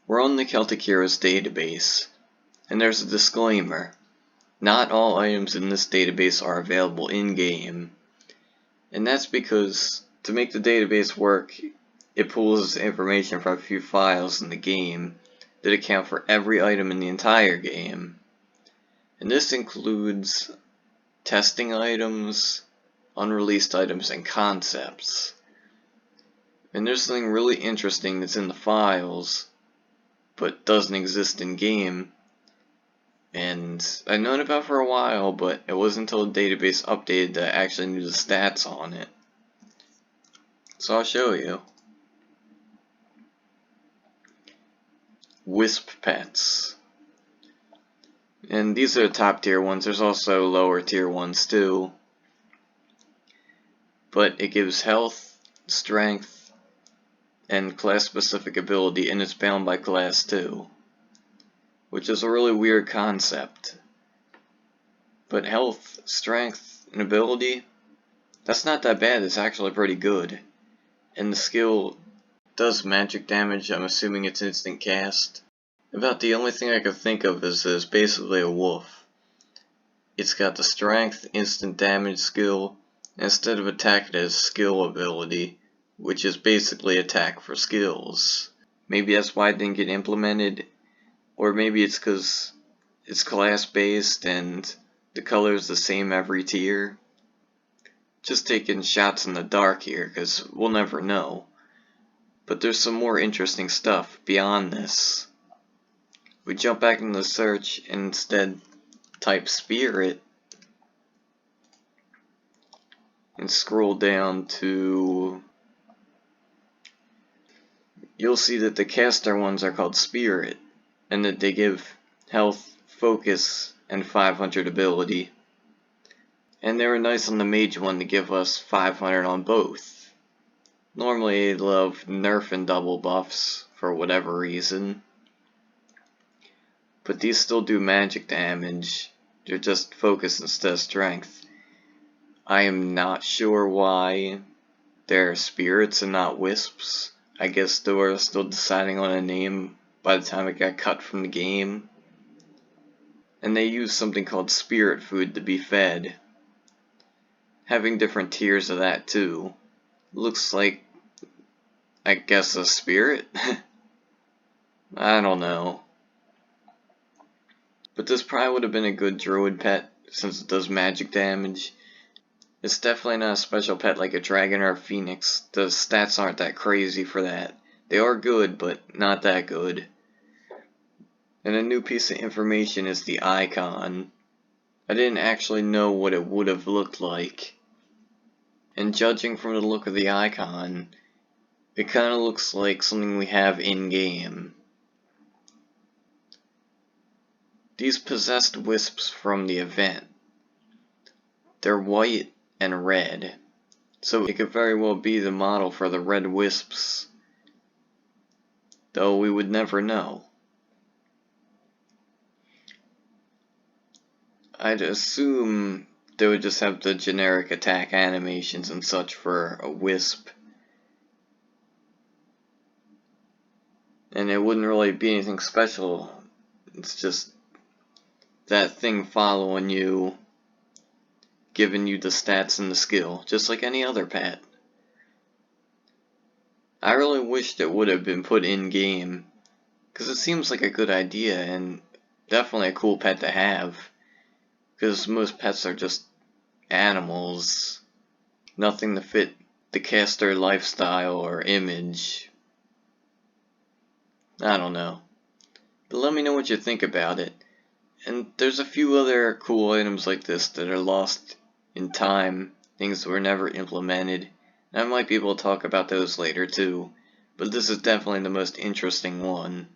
We're on the Celtic Heroes database, and there's a disclaimer. Not all items in this database are available in-game, and that's because to make the database work, it pulls information from a few files in the game that account for every item in the entire game. And this includes testing items, unreleased items, and concepts. And there's something really interesting that's in the files, but doesn't exist in game. And I've known about for a while, but it wasn't until the database updated that I actually knew the stats on it. So I'll show you. Wisp pets. And these are the top tier ones. There's also lower tier ones too. But it gives health, strength, and class specific ability, and it's bound by class too. Which is a really weird concept. But health, strength, and ability, that's not that bad. It's actually pretty good. And the skill does magic damage. I'm assuming it's instant cast. About the only thing I could think of is that it's basically a wolf. It's got the strength, instant damage skill, and instead of attack it has skill ability, which is basically attack for skills. Maybe that's why it didn't get implemented, or maybe it's because it's class based and the color is the same every tier. Just taking shots in the dark here, because we'll never know. But there's some more interesting stuff beyond this. We jump back into the search and instead type spirit and scroll down to, you'll see that the caster ones are called spirit and that they give health, focus, and 500 ability. And they were nice on the mage one to give us 500 on both. Normally I love nerf and double buffs for whatever reason. But these still do magic damage. They're just focus instead of strength. I am not sure why they're spirits and not wisps. I guess they were still deciding on a name by the time it got cut from the game. And they use something called spirit food to be fed. Having different tiers of that too. Looks like, I guess, a spirit? I don't know. But this probably would have been a good druid pet, since it does magic damage. It's definitely not a special pet like a dragon or a phoenix. The stats aren't that crazy for that. They are good, but not that good. And a new piece of information is the icon. I didn't actually know what it would have looked like. And judging from the look of the icon, it kind of looks like something we have in-game. These possessed wisps from the event, they're white and red, so it could very well be the model for the red wisps, though we would never know. I'd assume they would just have the generic attack animations and such for a wisp, and it wouldn't really be anything special. It's just that thing following you, giving you the stats and the skill, just like any other pet. I really wished it would have been put in game, because it seems like a good idea and definitely a cool pet to have, because most pets are just animals, nothing to fit the caster lifestyle or image. I don't know, but let me know what you think about it. And there's a few other cool items like this that are lost in time, things that were never implemented. And I might be able to talk about those later too, but this is definitely the most interesting one.